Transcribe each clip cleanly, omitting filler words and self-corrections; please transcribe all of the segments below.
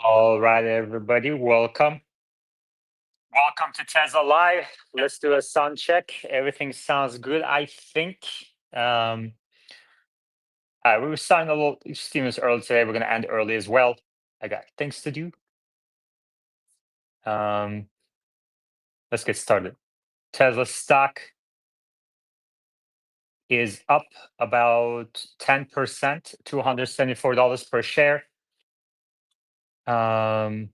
All right, everybody, welcome. Welcome to Tesla Live. Let's do a sound check. Everything sounds good, I think. Um, we were starting a little few minutes early today. We're going to end early as well. I got things to do. Um, let's get started. Tesla stock is up about 10%, $274 per share. Um,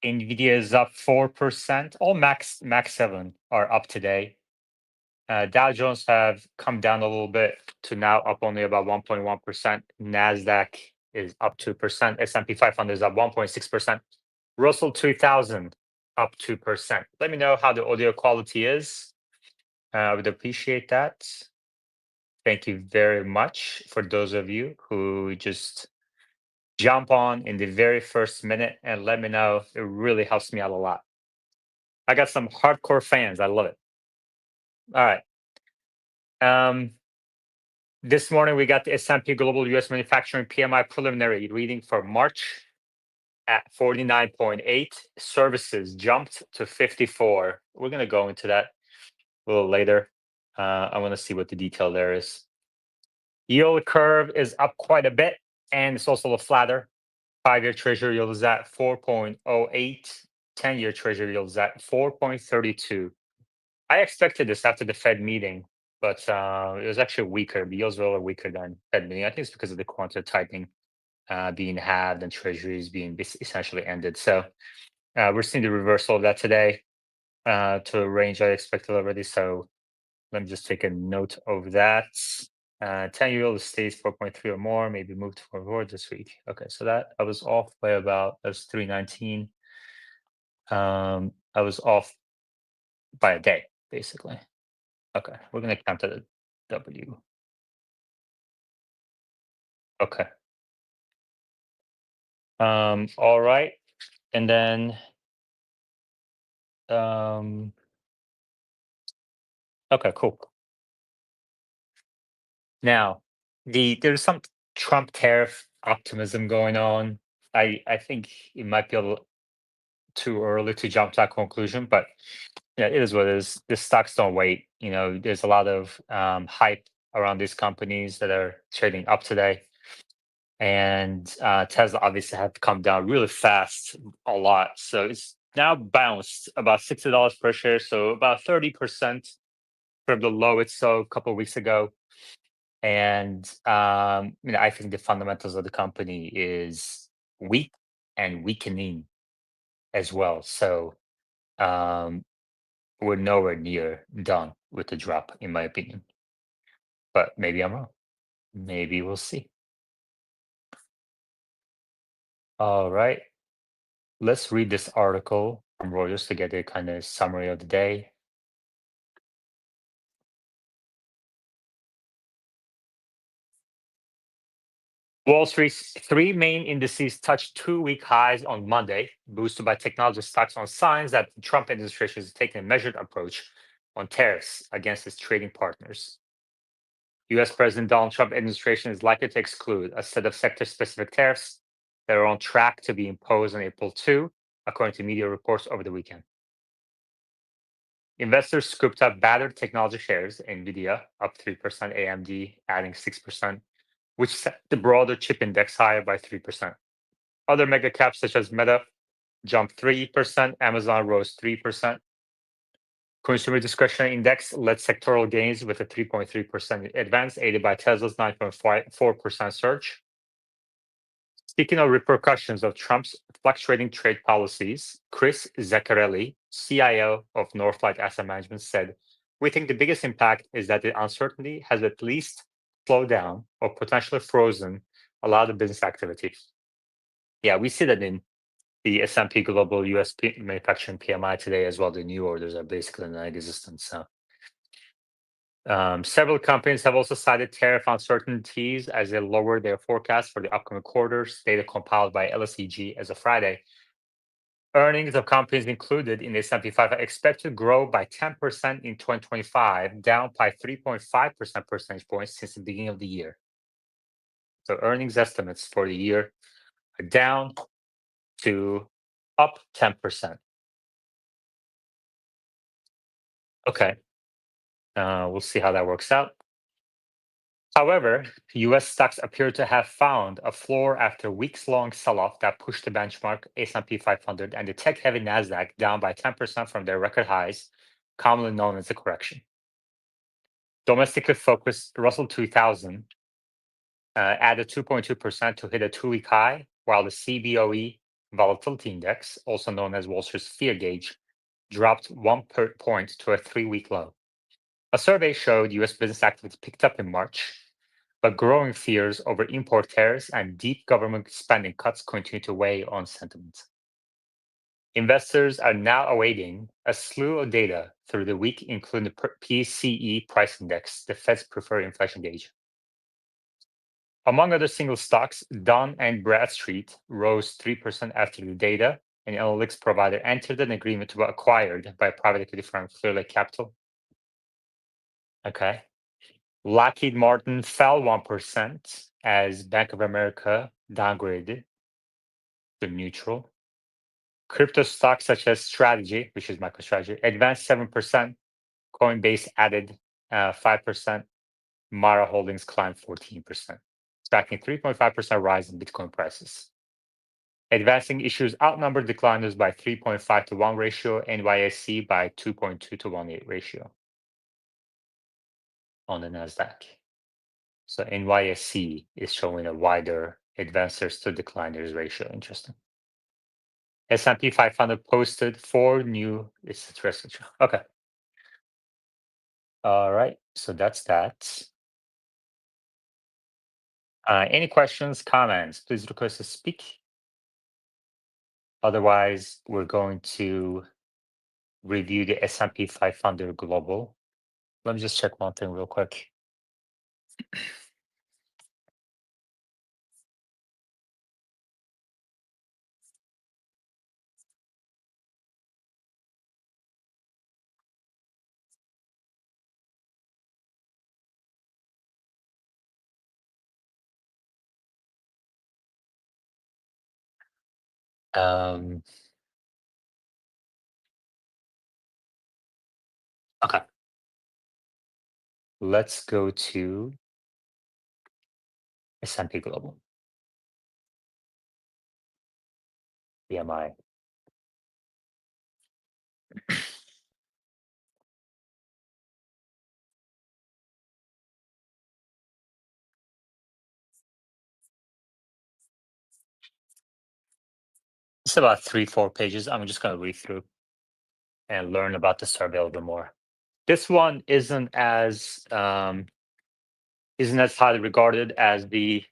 Nvidia is up 4%. All Max 7 are up today. Dow Jones have come down a little bit to now up only about 1.1%. Nasdaq is up 2%. S&P 500 is up 1.6%. Russell 2000 up 2%. Let me know how the audio quality is. I would appreciate that. Thank you very much for those of you who just jump on in the very first minute and let me know. It really helps me out a lot. I got some hardcore fans. I love it. All right. Um, This morning, we got the S&P Global U.S. Manufacturing PMI preliminary reading for March at 49.8. Services jumped to 54. We're going to go into that a little later. I want to see what the detail there is. Yield curve is up quite a bit, and it's also a little flatter. 5-year Treasury yield is at 4.08. 10-year Treasury yield is at 4.32. I expected this after the Fed meeting, but it was actually weaker. The yields were a little weaker than Fed meeting. I think it's because of the quantitative tightening being halved and treasuries being essentially ended. So we're seeing the reversal of that today to a range I expected already. So let me just take a note of that. 10-year yield stays 4.3 or more, maybe moved forward this week. Okay, so that I was off by about, that was 319. I was off by a day, basically. Okay, we're gonna count to the W. Okay. All right. And then um okay, cool. Now, there's some Trump tariff optimism going on. I think it might be a little too early to jump to that conclusion, but yeah, it is what it is. The stocks don't wait. There's a lot of hype around these companies that are trading up today. And Tesla obviously had to come down really fast, a lot. So it's now bounced about $60 per share, so about 30% from the low it saw a couple of weeks ago. And I think the fundamentals of the company is weak and weakening as well. So um, we're nowhere near done with the drop, in my opinion. But maybe I'm wrong. Maybe we'll see. All right. Let's read this article from Reuters to get a kind of summary of the day. Wall Street's three main indices touched 2-week highs on Monday, boosted by technology stocks on signs that the Trump administration is taking a measured approach on tariffs against its trading partners. U.S. President Donald Trump administration is likely to exclude a set of sector-specific tariffs that are on track to be imposed on April 2, according to media reports over the weekend. Investors scooped up battered technology shares, Nvidia up 3%, AMD adding 6%, which set the broader chip index higher by 3%. Other mega caps such as Meta jumped 3%, Amazon rose 3%. Consumer discretionary index led sectoral gains with a 3.3% advance, aided by Tesla's 9.4% surge. Speaking of repercussions of Trump's fluctuating trade policies, Chris Zaccarelli, CIO of Northlight Asset Management, said, "We think the biggest impact is that the uncertainty has at least slowed down or potentially frozen a lot of business activity." Yeah, we see that in the S&P Global US Manufacturing PMI today as well. The new orders are basically non-existent. So, several companies have also cited tariff uncertainties as they lower their forecast for the upcoming quarters. Data compiled by LSEG as of Friday. Earnings of companies included in the S&P 500 are expected to grow by 10% in 2025, down by 3.5% percentage points since the beginning of the year. So earnings estimates for the year down to up 10%. Okay, we'll see how that works out. However, US stocks appear to have found a floor after weeks-long sell-off that pushed the benchmark S&P 500 and the tech-heavy Nasdaq down by 10% from their record highs, commonly known as a correction. Domestically focused Russell 2000 added 2.2% to hit a two-week high, while the CBOE Volatility Index, also known as Wall Street's fear gauge, dropped 1 point to a three-week low. A survey showed US business activity picked up in March, but growing fears over import tariffs and deep government spending cuts continue to weigh on sentiment. Investors are now awaiting a slew of data through the week, including the PCE price index, the Fed's preferred inflation gauge. Among other single stocks, Dun and Bradstreet rose 3% after the data, and analytics provider entered an agreement to be acquired by private equity firm Clear Lake Capital. Okay. Lockheed Martin fell 1% as Bank of America downgraded to neutral. Crypto stocks such as Strategy, which is MicroStrategy, advanced 7%. Coinbase added 5%. Mara Holdings climbed 14%, tracking 3.5% rise in Bitcoin prices. Advancing issues outnumbered decliners by 3.5 to 1 ratio, NYSE by 2.2 to 1 ratio on the NASDAQ. So NYSE is showing a wider advancers to decliners ratio. Interesting. S&P 500 posted 4 new. It's interesting. Okay. All right. So that's that. Any questions, comments? Please request to speak. Otherwise, we're going to review the S&P 500 global. Let me just check one thing real quick. Um, okay. Let's go to S&P Global. PMI. It's about 3, 4 pages. I'm just going to read through and learn about the survey a little bit more. This one isn't as highly regarded as the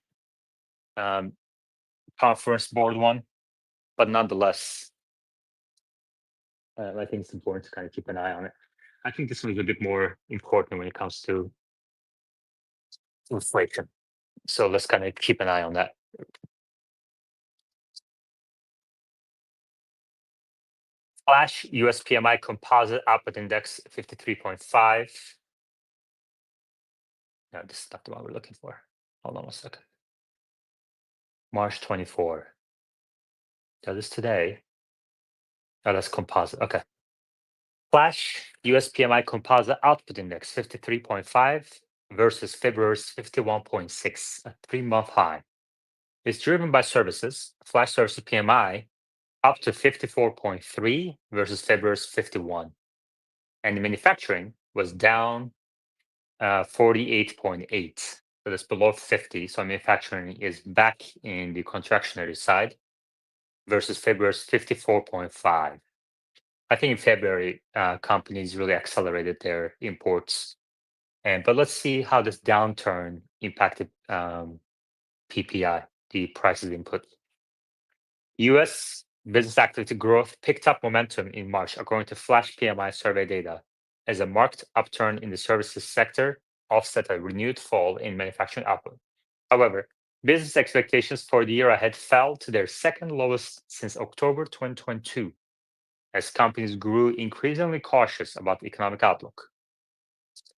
conference board one, but nonetheless, I think it's important to kind of keep an eye on it. I think this one is a bit more important when it comes to inflation. So let's kind of keep an eye on that. Flash US PMI Composite Output Index 53.5. No, this is not the one we're looking for. Hold on 1 second. March 24. That is today. Oh, that's composite. Okay. Flash US PMI Composite Output Index 53.5 versus February's 51.6, a 3-month high. It's driven by services. Flash services PMI up to 54.3 versus February's 51. And the manufacturing was down 48.8. So that's below 50. So manufacturing is back in the contractionary side versus February's 54.5. I think in February, companies really accelerated their imports. But let's see how this downturn impacted PPI, the prices input. US business activity growth picked up momentum in March, according to Flash PMI survey data, as a marked upturn in the services sector offset a renewed fall in manufacturing output. However, business expectations for the year ahead fell to their second lowest since October 2022, as companies grew increasingly cautious about the economic outlook,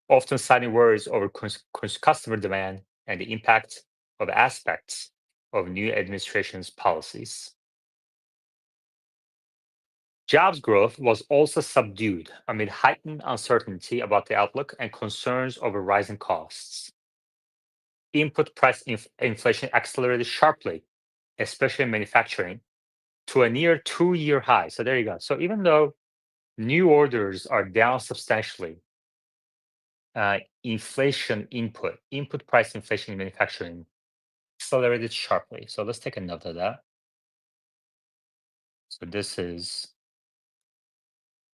often citing worries over customer demand and the impact of aspects of new administration's policies. Jobs growth was also subdued amid heightened uncertainty about the outlook and concerns over rising costs. Input price inflation accelerated sharply, especially in manufacturing, to a near 2-year high. So there you go. So even though new orders are down substantially, input price inflation in manufacturing accelerated sharply. So let's take a note of that. So this is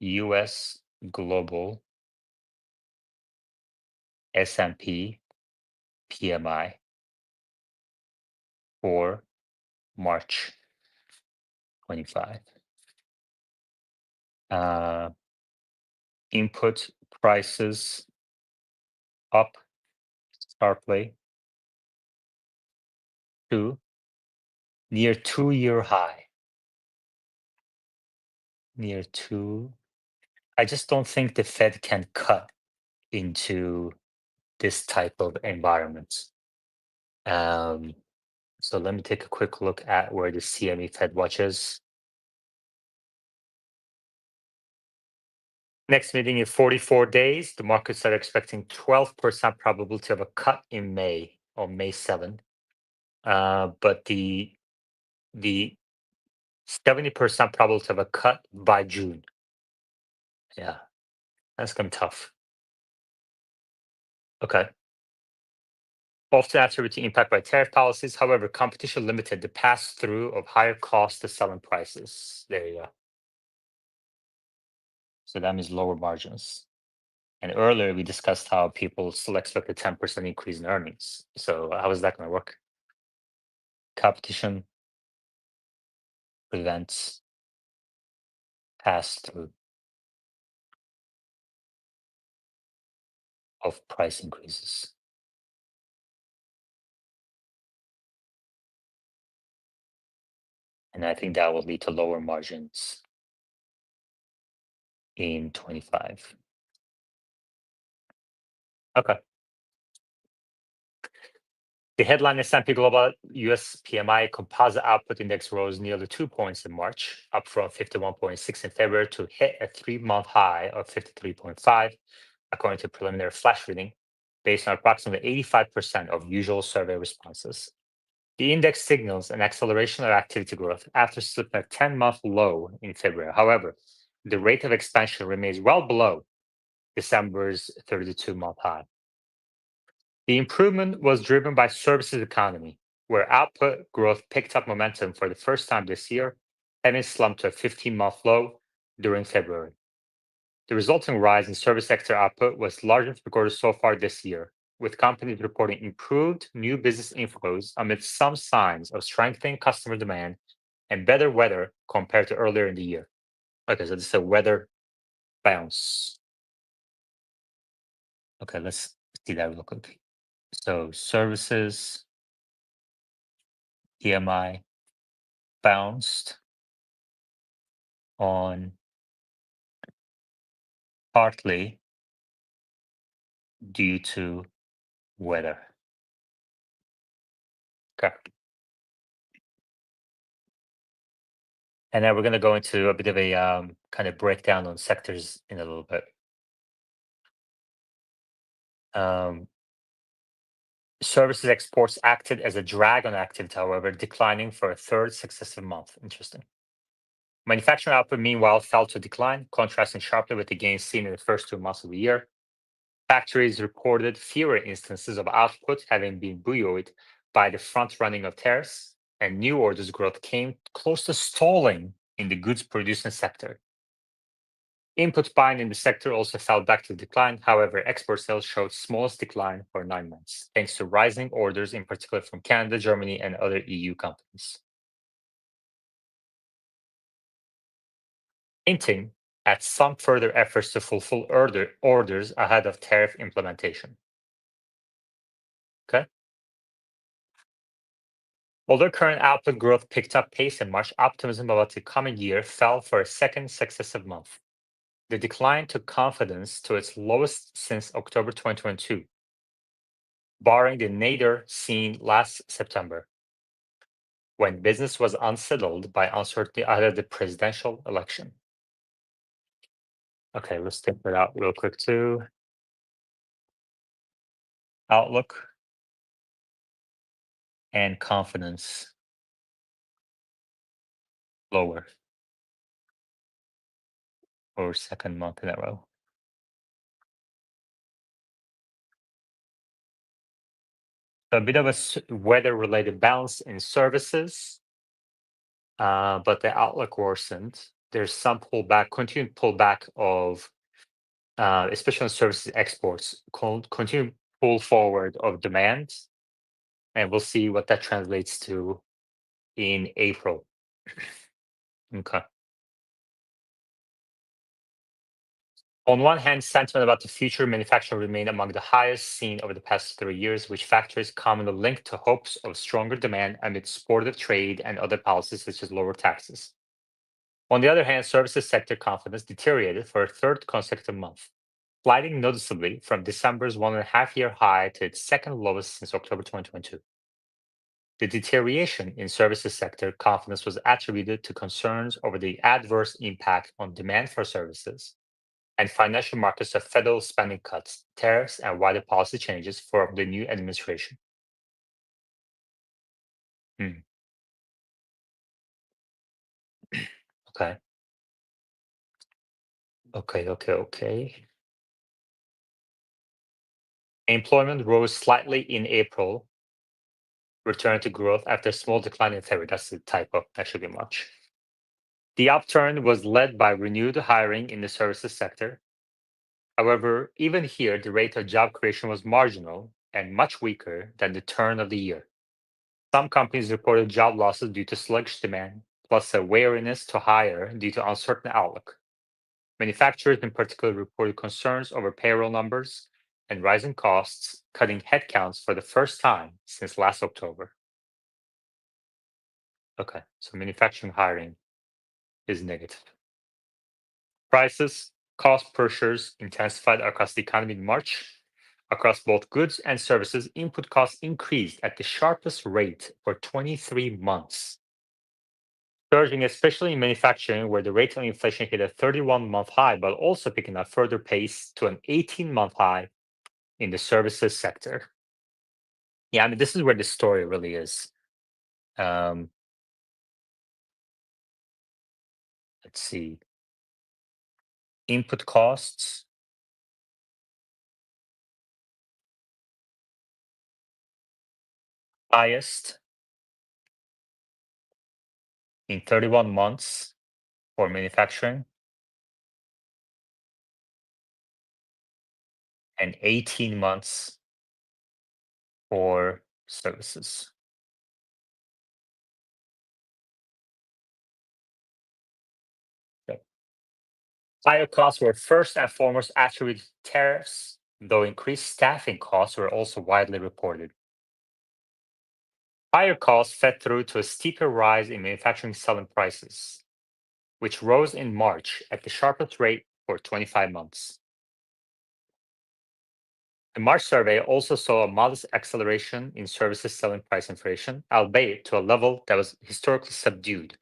US global S&P PMI for March 25. Uh, Input prices up sharply to near 2-year high. Near two. I just don't think the Fed can cut into this type of environment. Um, so let me take a quick look at where the CME Fed watch is. Next meeting in 44 days. The markets are expecting 12% probability of a cut in May, on May 7th. But the 70% probability of a cut by June. Yeah, that's gonna be tough. Okay. Often attributed to impact by tariff policies. However, competition limited the pass-through of higher cost to selling prices. There you go. So that means lower margins. And earlier we discussed how people still expect a 10% increase in earnings. So how is that going to work? Competition prevents pass-through of price increases. And I think that will lead to lower margins in 25. Okay. The headline S&P Global US PMI Composite Output Index rose nearly 2 points in March, up from 51.6 in February to hit a 3-month high of 53.5, according to preliminary flash reading, based on approximately 85% of usual survey responses. The index signals an acceleration of activity growth after slipping a 10-month low in February. However, the rate of expansion remains well below December's 32-month high. The improvement was driven by services economy, where output growth picked up momentum for the first time this year, having slumped to a 15-month low during February. The resulting rise in service sector output was largest recorded so far this year, with companies reporting improved new business inflows amid some signs of strengthening customer demand and better weather compared to earlier in the year. Okay, so this is a weather bounce. Okay, let's see that real quick. So services PMI bounced on partly due to weather. Okay. And then we're going to go into a bit of a kind of breakdown on sectors in a little bit. Um, Services exports acted as a drag on activity, however, declining for a third successive month. Interesting. Manufacturing output, meanwhile, fell to decline, contrasting sharply with the gains seen in the first 2 months of the year. Factories reported fewer instances of output having been buoyed by the front running of tariffs, and new orders growth came close to stalling in the goods producing sector. Input buying in the sector also fell back to decline. However, export sales showed smallest decline for 9 months, thanks to rising orders, in particular from Canada, Germany, and other EU companies, hinting at some further efforts to fulfill orders ahead of tariff implementation. Okay. Although current output growth picked up pace in March, optimism about the coming year fell for a second successive month. The decline took confidence to its lowest since October 2022, barring the nadir seen last September. when business was unsettled by uncertainty ahead of the presidential election. Okay, let's take that out real quick too. Outlook and confidence lower for second month in a row. A bit of a weather-related balance in services, but the outlook worsened. There's some pullback, continued pullback of, especially on services exports, continued pull forward of demand, and we'll see what that translates to in April. Okay. On one hand, sentiment about the future manufacturing remained among the highest seen over the past 3 years, which factors commonly linked to hopes of stronger demand amid supportive trade and other policies such as lower taxes. On the other hand, services sector confidence deteriorated for a third consecutive month, sliding noticeably from December's 1.5 year high to its second lowest since October 2022. The deterioration in services sector confidence was attributed to concerns over the adverse impact on demand for services and financial markets of federal spending cuts, tariffs, and wider policy changes from the new administration. Hmm, okay, okay. Employment rose slightly in April, returning to growth after a small decline in February. That's the typo. That should be March. The upturn was led by renewed hiring in the services sector. However, even here, the rate of job creation was marginal and much weaker than the turn of the year. Some companies reported job losses due to sluggish demand, plus a wariness to hire due to uncertain outlook. Manufacturers in particular reported concerns over payroll numbers and rising costs, cutting headcounts for the first time since last October. Okay, so manufacturing hiring is negative. Prices, cost pressures intensified across the economy in March. Across both goods and services, input costs increased at the sharpest rate for 23 months, surging especially in manufacturing, where the rate of inflation hit a 31-month high, but also picking up further pace to an 18-month high in the services sector. Yeah, I mean, this is where the story really is. Um, let's see. Input costs, highest in 31 months for manufacturing and 18 months for services. Yep. Higher costs were first and foremost attributed to tariffs, though increased staffing costs were also widely reported. Higher costs fed through to a steeper rise in manufacturing selling prices, which rose in March at the sharpest rate for 25 months. The March survey also saw a modest acceleration in services selling price inflation, albeit to a level that was historically subdued,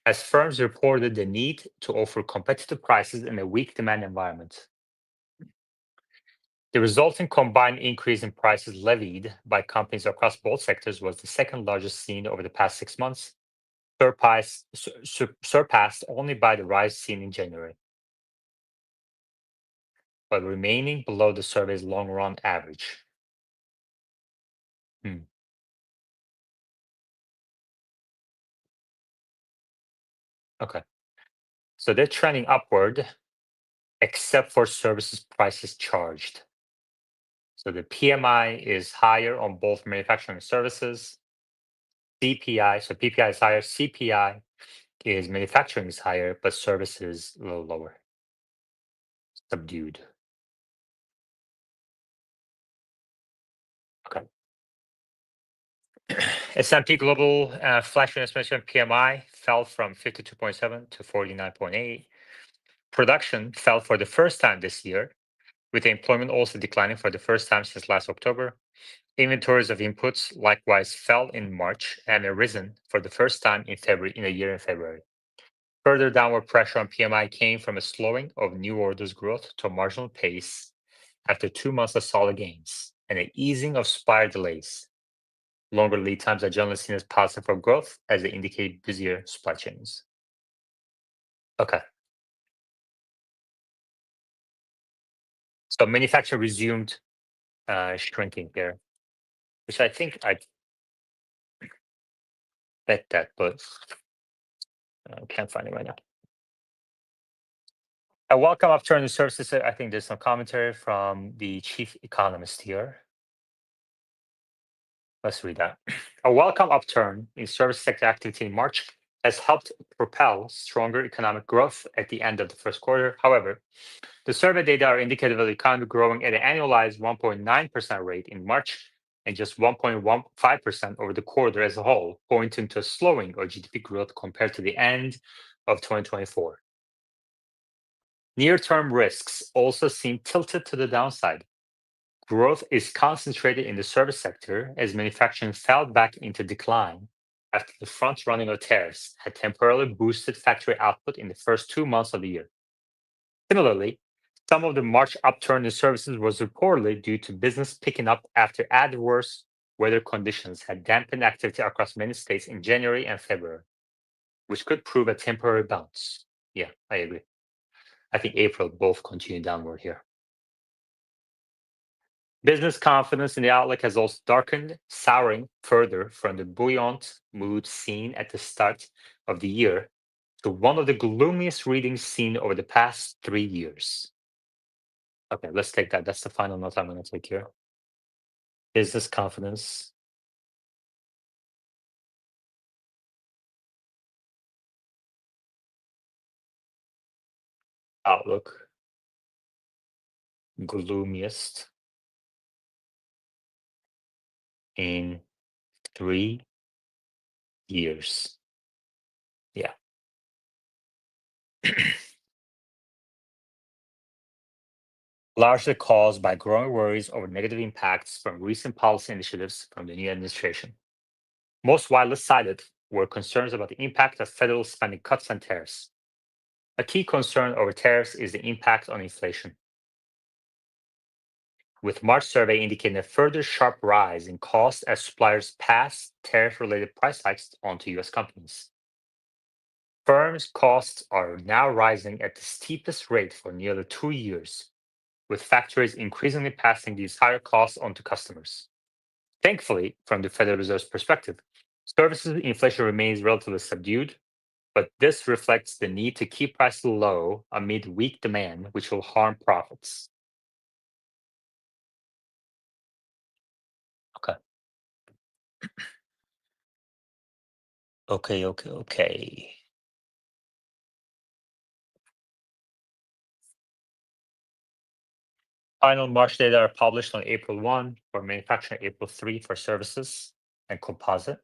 as firms reported the need to offer competitive prices in a weak demand environment. The resulting combined increase in prices levied by companies across both sectors was the second largest seen over the past 6 months, surpassed only by the rise seen in January, but remaining below the survey's long run average. Hmm, okay. So they're trending upward, except for services prices charged. So the PMI is higher on both manufacturing and services. CPI, so PPI is higher. CPI is manufacturing is higher, but services a little lower, subdued. Okay. S&P Global Flash Investment PMI fell from 52.7 to 49.8. Production fell for the first time this year, with employment also declining for the first time since last October. Inventories of inputs likewise fell in March and have risen for the first time in a year in February. Further downward pressure on PMI came from a slowing of new orders growth to a marginal pace after 2 months of solid gains and an easing of supplier delays. Longer lead times are generally seen as positive for growth as they indicate busier supply chains. Okay. So manufacturing resumed shrinking here, which I think I bet that, but I can't find it right now. A welcome upturn in services. I think there's some commentary from the chief economist here. Let's read that. A welcome upturn in service sector activity in March has helped propel stronger economic growth at the end of the first quarter. However, the survey data are indicative of the economy growing at an annualized 1.9% rate in March and just 1.15% over the quarter as a whole, pointing to a slowing of GDP growth compared to the end of 2024. Near-term risks also seem tilted to the downside. Growth is concentrated in the service sector as manufacturing fell back into decline after the front running of tariffs had temporarily boosted factory output in the first 2 months of the year. Similarly, some of the March upturn in services was reportedly due to business picking up after adverse weather conditions had dampened activity across many states in January and February, which could prove a temporary bounce. Yeah, I agree. I think April both continue downward here. Business confidence in the outlook has also darkened, souring further from the buoyant mood seen at the start of the year to one of the gloomiest readings seen over the past 3 years. Okay, let's take that. That's the final note I'm going to take here. Business confidence. Outlook. Gloomiest in 3 years. Yeah. Largely caused by growing worries over negative impacts from recent policy initiatives from the new administration. Most widely cited were concerns about the impact of federal spending cuts and tariffs. A key concern over tariffs is the impact on inflation, with March survey indicating a further sharp rise in cost as suppliers pass tariff-related price hikes onto U.S. companies. Firms' costs are now rising at the steepest rate for nearly 2 years, with factories increasingly passing these higher costs onto customers. Thankfully, from the Federal Reserve's perspective, services inflation remains relatively subdued, but this reflects the need to keep prices low amid weak demand, which will harm profits. Okay. Okay. Final March data are published on April 1 for manufacturing, April 3 for services and composite.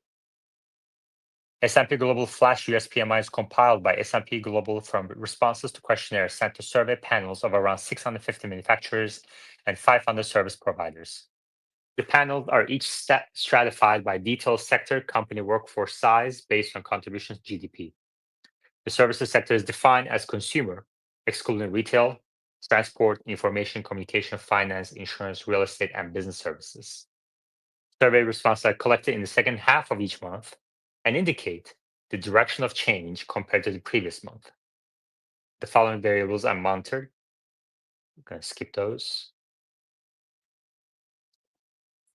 S&P Global Flash US PMI is compiled by S&P Global from responses to questionnaires sent to survey panels of around 650 manufacturers and 500 service providers. The panels are each stratified by detailed sector, company workforce size based on contributions to GDP. The services sector is defined as consumer, excluding retail, transport, information, communication, finance, insurance, real estate, and business services. Survey responses are collected in the second half of each month and indicate the direction of change compared to the previous month. The following variables are monitored. I'm going to skip those.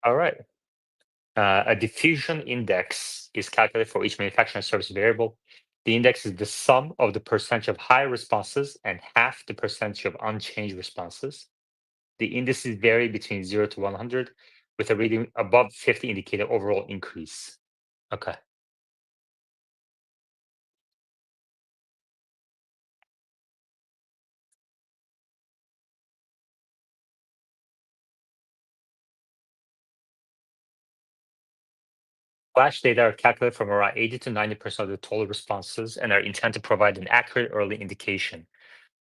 All right. A diffusion index is calculated for each manufacturing service variable. The index is the sum of the percentage of high responses and half the percentage of unchanged responses. The indices vary between 0 to 100, with a reading above 50 indicating overall increase. Okay. Flash data are calculated from around 80 to 90% of the total responses and are intended to provide an accurate early indication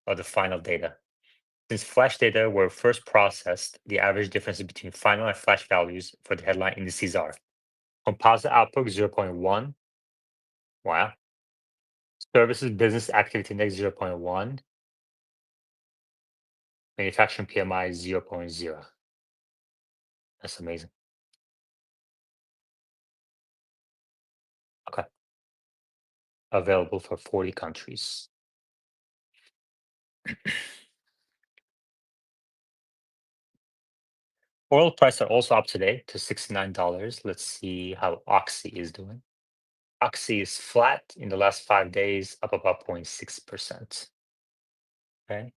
of the final data. Since flash data were first processed, the average differences between final and flash values for the headline indices are composite output 0.1. Wow. Services business activity index 0.1. Manufacturing PMI 0.0. That's amazing. Okay. Available for 40 countries. Oil prices are also up today to $69. Let's see how Oxy is doing. Oxy is flat in the last 5 days, up about 0.6%. Okay.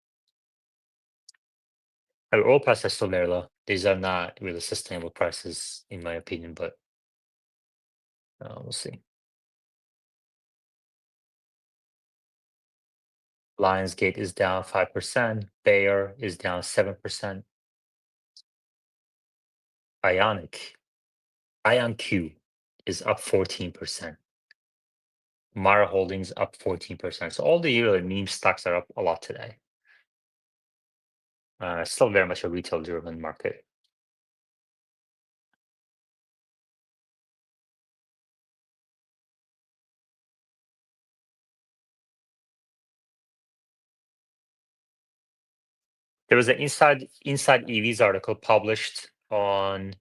Oil prices are still very low. These are not really sustainable prices, in my opinion, but we'll see. Lionsgate is down 5%. Bayer is down 7%. Ionic, IonQ is up 14%. Mara Holdings up 14%. So all the meme stocks are up a lot today. Still very much a retail-driven market. There was an Inside EVs article published on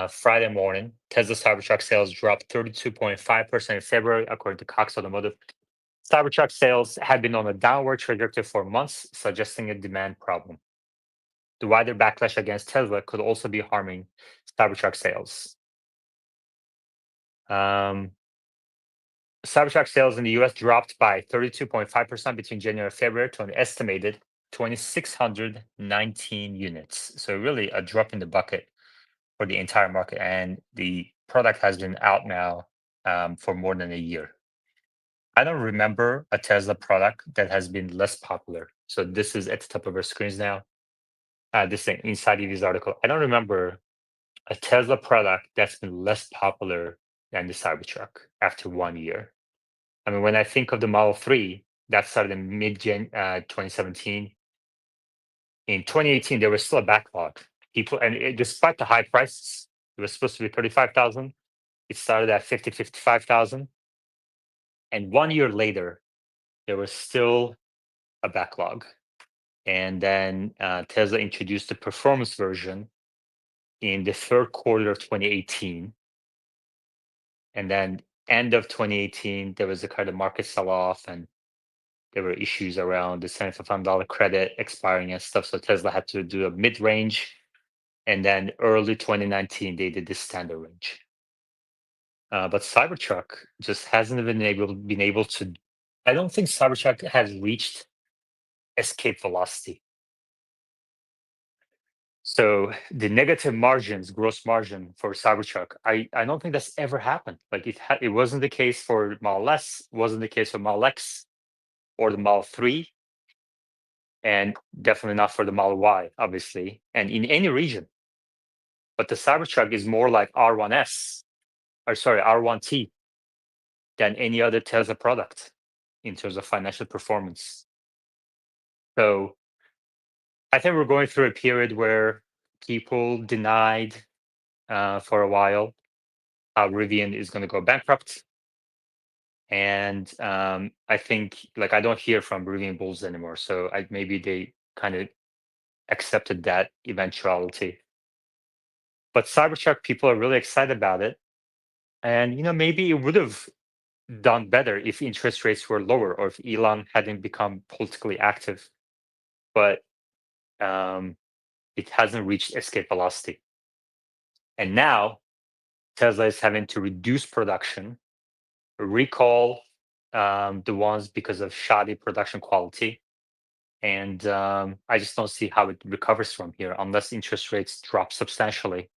Friday morning. Tesla Cybertruck sales dropped 32.5% in February, according to Cox Automotive. Cybertruck sales had been on a downward trajectory for months, suggesting a demand problem. The wider backlash against Tesla could also be harming Cybertruck sales. Cybertruck sales in the US dropped by 32.5% between January and February to an estimated 2,619 units. So really a drop in the bucket for the entire market. And the product has been out now for more than a year. I don't remember a Tesla product that has been less popular. So this is at the top of our screens now. This is Inside EV's article. I don't remember a Tesla product that's been less popular than the Cybertruck after 1 year. I mean, when I think of the Model 3, that started in mid-Jan 2017. In 2018, there was still a backlog. Despite the high prices, it was supposed to be 35,000. It started at 55,000. And 1 year later, there was still a backlog. And then Tesla introduced the performance version in the third quarter of 2018. And then end of 2018, there was a kind of market sell-off, and there were issues around the $75 credit expiring and stuff. So Tesla had to do a mid-range. And then early 2019, they did the standard range. But Cybertruck just hasn't been able to. I don't think Cybertruck has reached escape velocity. So the negative margins, gross margin for Cybertruck, I don't think that's ever happened. Like it wasn't the case for Model S, wasn't the case for Model X or the Model 3, and definitely not for the Model Y, obviously, and in any region. But the Cybertruck is more like R1S, or sorry, R1T, than any other Tesla product in terms of financial performance. So I think we're going through a period where people denied for a while how Rivian is going to go bankrupt. And I think, like, I don't hear from Rivian bulls anymore. So maybe they kind of accepted that eventuality. But Cybertruck, people are really excited about it. And, maybe it would have done better if interest rates were lower or if Elon hadn't become politically active. But it hasn't reached escape velocity. And now Tesla is having to reduce production, recall the ones because of shoddy production quality. And I just don't see how it recovers from here unless interest rates drop substantially,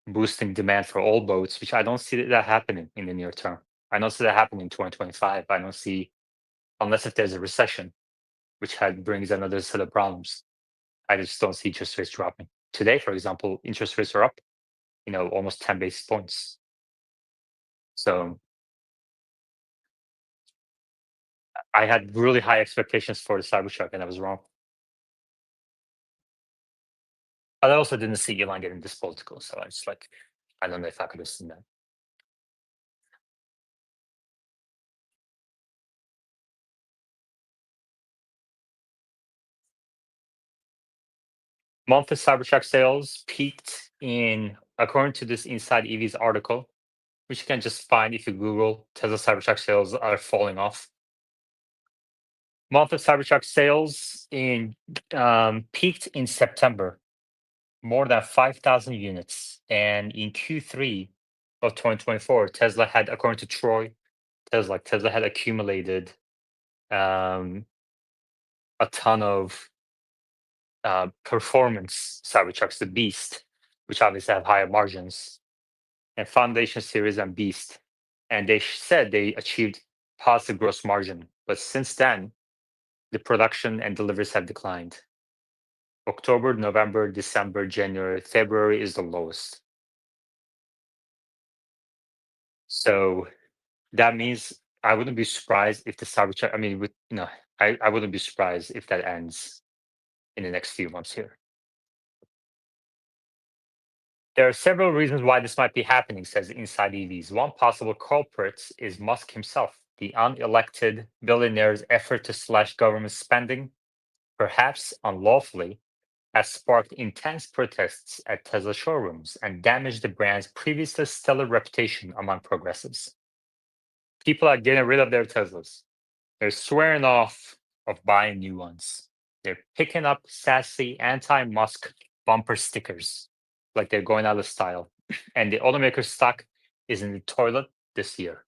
boosting demand for all boats, which I don't see that happening in the near term. I don't see that happening in 2025. I don't see, unless if there's a recession, which brings another set of problems. I just don't see interest rates dropping. Today, for example, interest rates are up, almost 10 basis points. So I had really high expectations for the Cybertruck, and I was wrong. But I also didn't see Elon getting this political, so I just like, I don't know if I could have seen that. Monthly Cybertruck sales peaked in, according to this Inside EVs article, which you can just find if you Google Tesla Cybertruck sales are falling off. Monthly Cybertruck sales in peaked in September, more than 5,000 units, and in Q3 of 2024, Tesla had, according to Troy, Tesla had accumulated um, a ton of performance Cybertrucks, the Beast, which obviously have higher margins, and Foundation Series and Beast. And they said they achieved positive gross margin. But since then, the production and deliveries have declined. October, November, December, January, February is the lowest. So that means I wouldn't be surprised if the Cybertruck, I mean, I wouldn't be surprised if that ends in the next few months here. There are several reasons why this might be happening, says Inside EVs. One possible culprit is Musk himself. The unelected billionaire's effort to slash government spending, perhaps unlawfully, has sparked intense protests at Tesla showrooms and damaged the brand's previously stellar reputation among progressives. People are getting rid of their Teslas. They're swearing off of buying new ones. They're picking up sassy anti-Musk bumper stickers like they're going out of style. And the automaker's stock is in the toilet this year.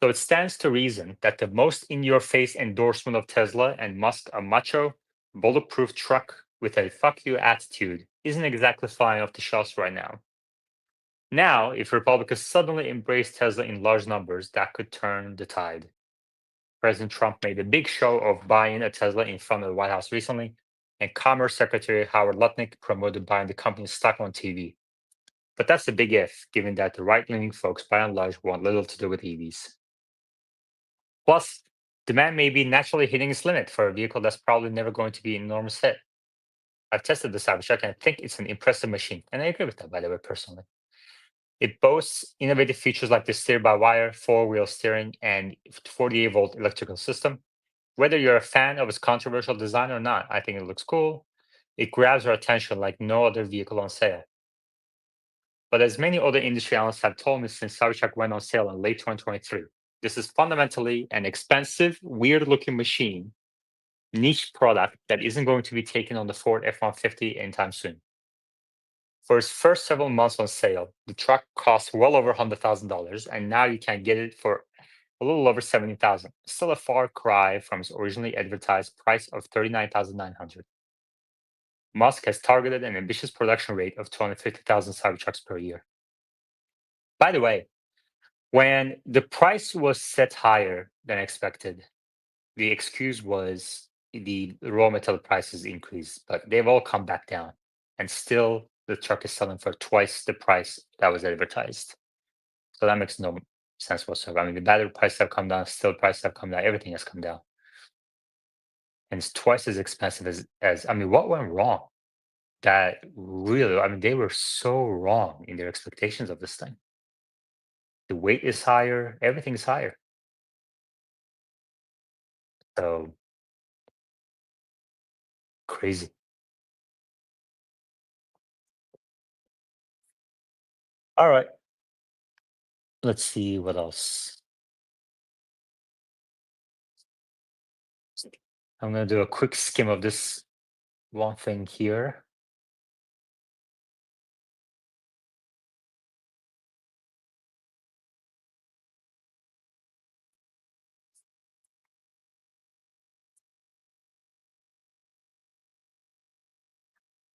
So it stands to reason that the most in-your-face endorsement of Tesla and Musk, a macho, bulletproof truck with a fuck you attitude, isn't exactly flying off the shelves right now. Now, if Republicans suddenly embrace Tesla in large numbers, that could turn the tide. President Trump made a big show of buying a Tesla in front of the White House recently, and Commerce Secretary Howard Lutnick promoted buying the company's stock on TV. But that's a big if, given that the right-leaning folks, by and large, want little to do with EVs. Plus, demand may be naturally hitting its limit for a vehicle that's probably never going to be an enormous hit. I've tested the Cybertruck and I think it's an impressive machine, and I agree with that, by the way, personally. It boasts innovative features like the steer-by-wire, four-wheel steering, and 48-volt electrical system. Whether you're a fan of its controversial design or not, I think it looks cool. It grabs our attention like no other vehicle on sale. But as many other industry analysts have told me since Cybertruck went on sale in late 2023, this is fundamentally an expensive, weird-looking machine, niche product that isn't going to be taken on the Ford F-150 anytime soon. For its first several months on sale, the truck cost well over $100,000, and now you can get it for a little over 70,000. Still a far cry from its originally advertised price of 39,900. Musk has targeted an ambitious production rate of 250,000 Cybertrucks per year. By the way, when the price was set higher than expected, the excuse was the raw material prices increased, but they've all come back down. And still, the truck is selling for twice the price that was advertised. So that makes no sense whatsoever. I mean, the battery prices have come down, steel prices have come down, everything has come down. And it's twice as expensive as I mean, what went wrong? That really, I mean, they were so wrong in their expectations of this thing. The weight is higher, everything's higher. So crazy. All right, let's see what else. I'm gonna do a quick skim of this one thing here.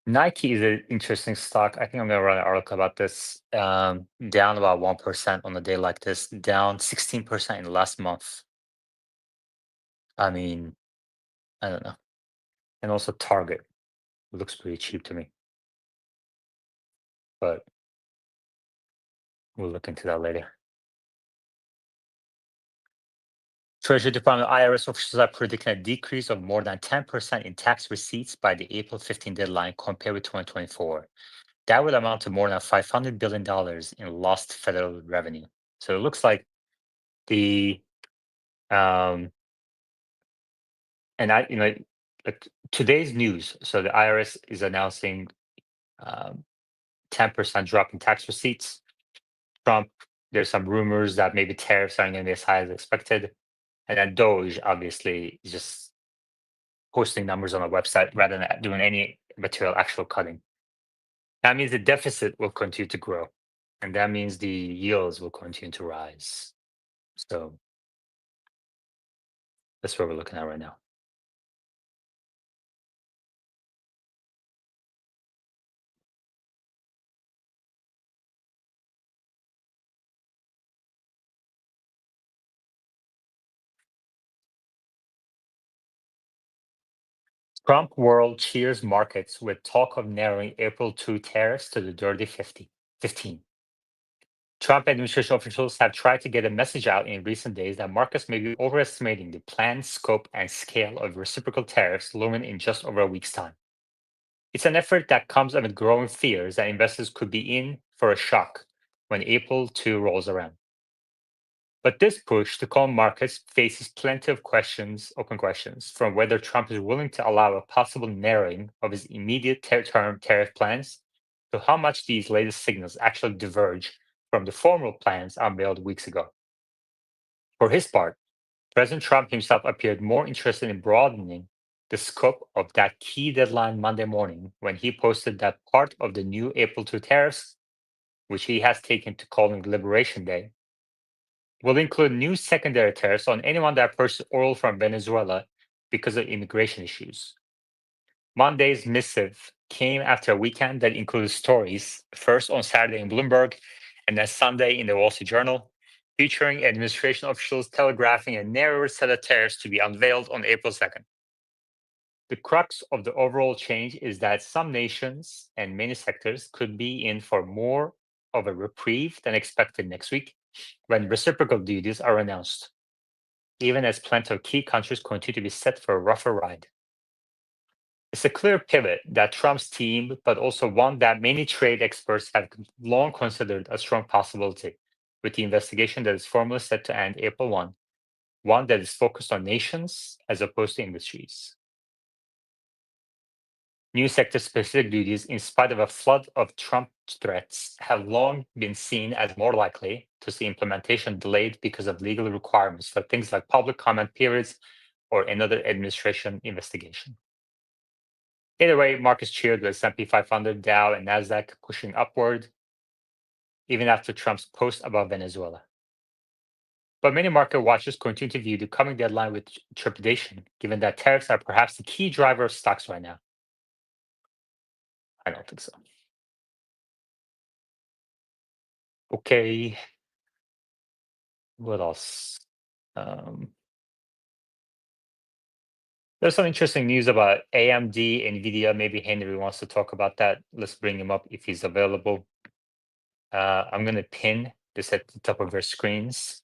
Nike is an interesting stock. I think I'm gonna write an article about this. Down about 1% on a day like this, down 16% in the last month. I mean, I don't know. And also Target looks pretty cheap to me, but we'll look into that later. Treasury Department IRS officials are predicting a decrease of more than 10% in tax receipts by the April 15 deadline compared with 2024. That would amount to more than $500 billion in lost federal revenue. So it looks like the um, and I like today's news. So the IRS is announcing um, 10% drop in tax receipts. Trump, there's some rumors that maybe tariffs aren't going to be as high as expected. And then Doge, obviously, is just posting numbers on a website rather than doing any material actual cutting. That means the deficit will continue to grow. And that means the yields will continue to rise. So that's what we're looking at right now. Trump world cheers markets with talk of narrowing April 2 tariffs to the dirty 15. Trump administration officials have tried to get a message out in recent days that markets may be overestimating the planned scope and scale of reciprocal tariffs looming in just over a week's time. It's an effort that comes amid growing fears that investors could be in for a shock when April 2 rolls around. But this push to calm markets faces plenty of open questions, from whether Trump is willing to allow a possible narrowing of his immediate term tariff plans to how much these latest signals actually diverge from the formal plans unveiled weeks ago. For his part, President Trump himself appeared more interested in broadening the scope of that key deadline Monday morning when he posted that part of the new April 2 tariffs, which he has taken to calling Liberation Day, will include new secondary tariffs on anyone that purchases oil from Venezuela because of immigration issues. Monday's missive came after a weekend that included stories, first on Saturday in Bloomberg and then Sunday in the Wall Street Journal, featuring administration officials telegraphing a narrower set of tariffs to be unveiled on April 2nd. The crux of the overall change is that some nations and many sectors could be in for more of a reprieve than expected next week when reciprocal duties are announced, even as plenty of key countries continue to be set for a rougher ride. It's a clear pivot that Trump's team, but also one that many trade experts have long considered a strong possibility, with the investigation that is formally set to end April 1, one that is focused on nations as opposed to industries. New sector specific duties, in spite of a flood of Trump threats, have long been seen as more likely to see implementation delayed because of legal requirements for things like public comment periods or another administration investigation. Either way, markets cheered with S&P 500, Dow, and Nasdaq pushing upward, even after Trump's post about Venezuela. But many market watchers continue to view the coming deadline with trepidation, given that tariffs are perhaps the key driver of stocks right now. I don't think so. Okay, what else? Um, there's some interesting news about AMD, Nvidia. Maybe Henry wants to talk about that. Let's bring him up if he's available. I'm going to pin this at the top of your screens.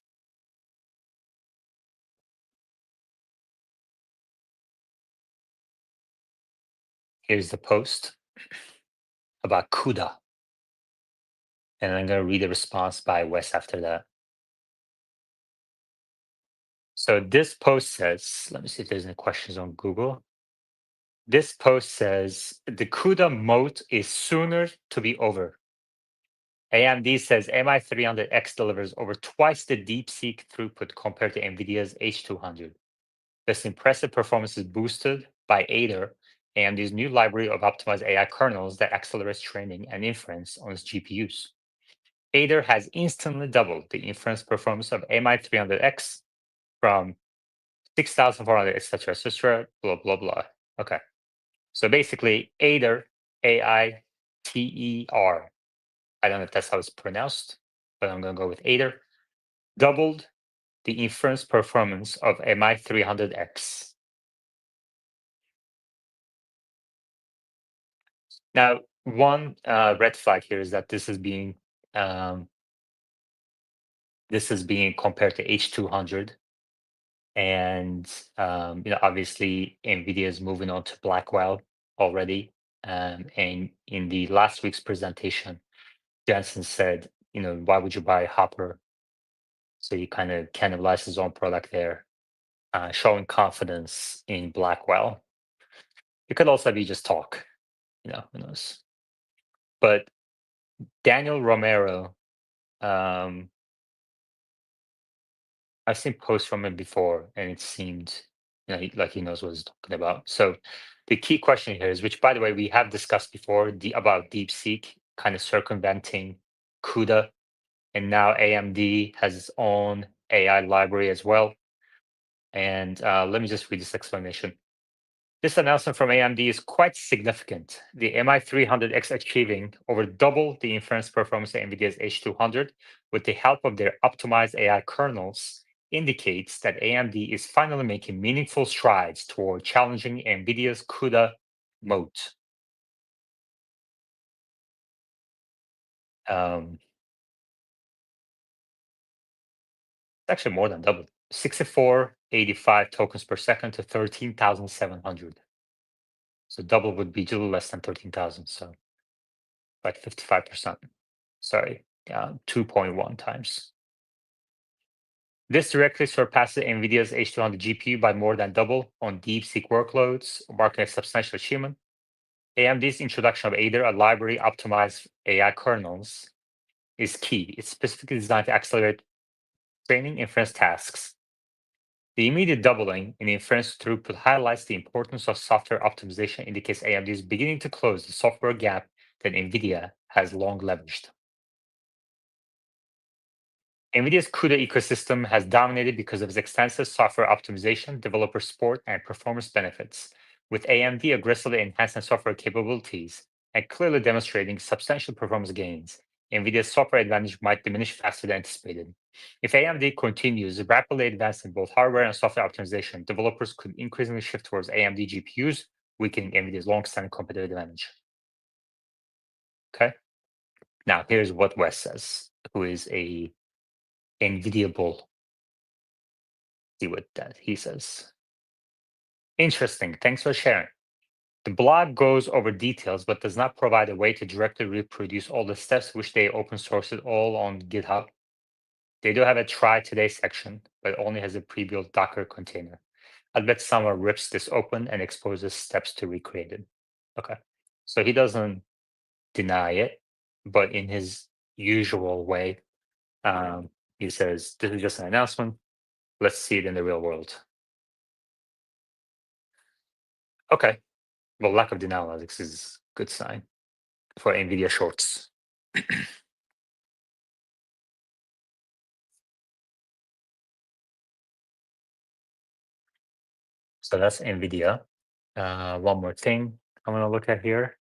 Here's the post about CUDA. And I'm going to read the response by Wes after that. So this post says, let me see if there's any questions on Google. This post says the CUDA moat is sooner to be over. AMD says MI300X delivers over twice the DeepSeek throughput compared to NVIDIA's H200. This impressive performance is boosted by Aider, AMD's new library of optimized AI kernels that accelerates training and inference on its GPUs. Aider has instantly doubled the inference performance of MI300X from 6,400, etc., etc., blah, blah, blah. Okay. So basically, Aider, AITER, I don't know if that's how it's pronounced, but I'm going to go with Aider, doubled the inference performance of MI300X. Now, one red flag here is that um, this is being compared to H200, And obviously, Nvidia is moving on to Blackwell already. And in the last week's presentation, Jensen said, why would you buy Hopper? So he kind of cannibalized his own product there, showing confidence in Blackwell. It could also be just talk, who knows? But Daniel Romero, um, I've seen posts from him before, and it seemed like he knows what he's talking about. So the key question here is, which by the way we have discussed before, about DeepSeek kind of circumventing CUDA, and now AMD has its own AI library as well. And let me just read this explanation. This announcement from AMD is quite significant. The MI300X achieving over double the inference performance of NVIDIA's H200 with the help of their optimized AI kernels indicates that AMD is finally making meaningful strides toward challenging NVIDIA's CUDA moat. It's actually more than double. 6485 tokens per second to 13,700. So double would be a little less than 13,000. So like 55%. Sorry, 2.1 times. This directly surpasses NVIDIA's H200 GPU by more than double on DeepSeek workloads, marking a substantial achievement. AMD's introduction of either a library optimized AI kernels is key. It's specifically designed to accelerate training inference tasks. The immediate doubling in inference throughput highlights the importance of software optimization, indicates AMD is beginning to close the software gap that NVIDIA has long leveraged. NVIDIA's CUDA ecosystem has dominated because of its extensive software optimization, developer support, and performance benefits, with AMD aggressively enhancing software capabilities and clearly demonstrating substantial performance gains. NVIDIA's software advantage might diminish faster than anticipated. If AMD continues rapidly advancing both hardware and software optimization, developers could increasingly shift towards AMD GPUs, weakening NVIDIA's long-standing competitive advantage. Okay. Now, here's what Wes says, who is a NVIDIA bull. See what that he says. Interesting. Thanks for sharing. The blog goes over details but does not provide a way to directly reproduce all the steps, which they open source it all on GitHub. They do have a try today section, but it only has a pre-built Docker container. I bet someone rips this open and exposes steps to recreate it. Okay. So he doesn't deny it, but in his usual way, he says, this is just an announcement. Let's see it in the real world. Okay. Well, lack of denial, Alex, is a good sign for NVIDIA shorts. So that's NVIDIA. One more thing I'm going to look at here.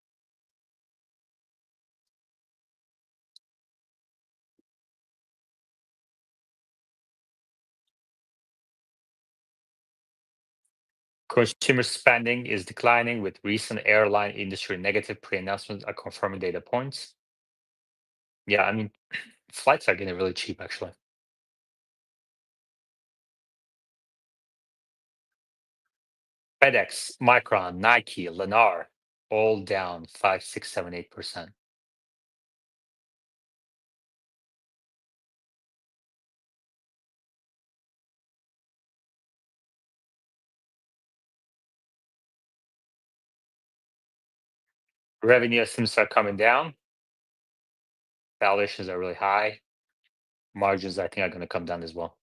Consumer spending is declining with recent airline industry negative pre-announcements are confirming data points. Yeah, I mean, flights are getting really cheap actually. FedEx, Micron, Nike, Lennar, all down 5, 6, 7, 8%. Revenue estimates are coming down. Valuations are really high. Margins, I think, are going to come down as well.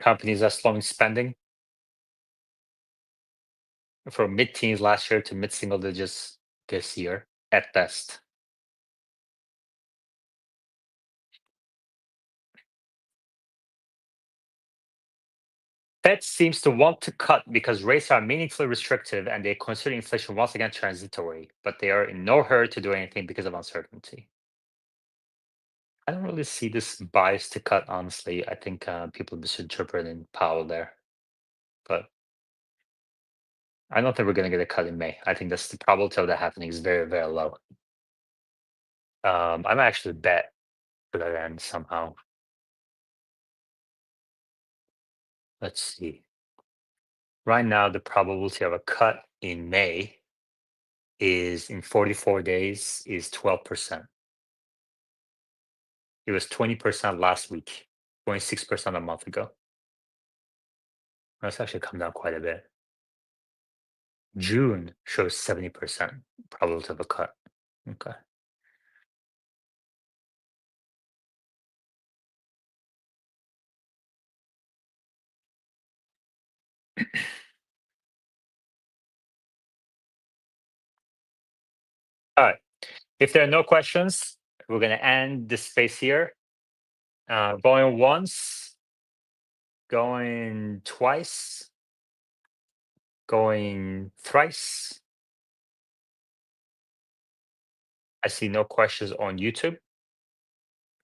Companies are slowing spending from mid-teens last year to mid-single digits this year at best. Fed seems to want to cut because rates are meaningfully restrictive and they consider inflation once again transitory, but they are in no hurry to do anything because of uncertainty. I don't really see this bias to cut, honestly. I think people misinterpreting Powell there. but I don't think we're going to get a cut in May. I think that's the probability of that happening is very, very low. I'm actually bet for that end somehow. Let's see. Right now, the probability of a cut in May is in 44 days is 12%. It was 20% last week, 26% a month ago. That's actually come down quite a bit. June shows 70% probability of a cut. Okay. All right. If there are no questions, we're going to end this space here. Going once, going twice, going thrice. I see no questions on YouTube.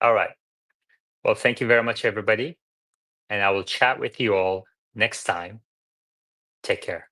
All right. Well, thank you very much, everybody. And I will chat with you all next time. Take care.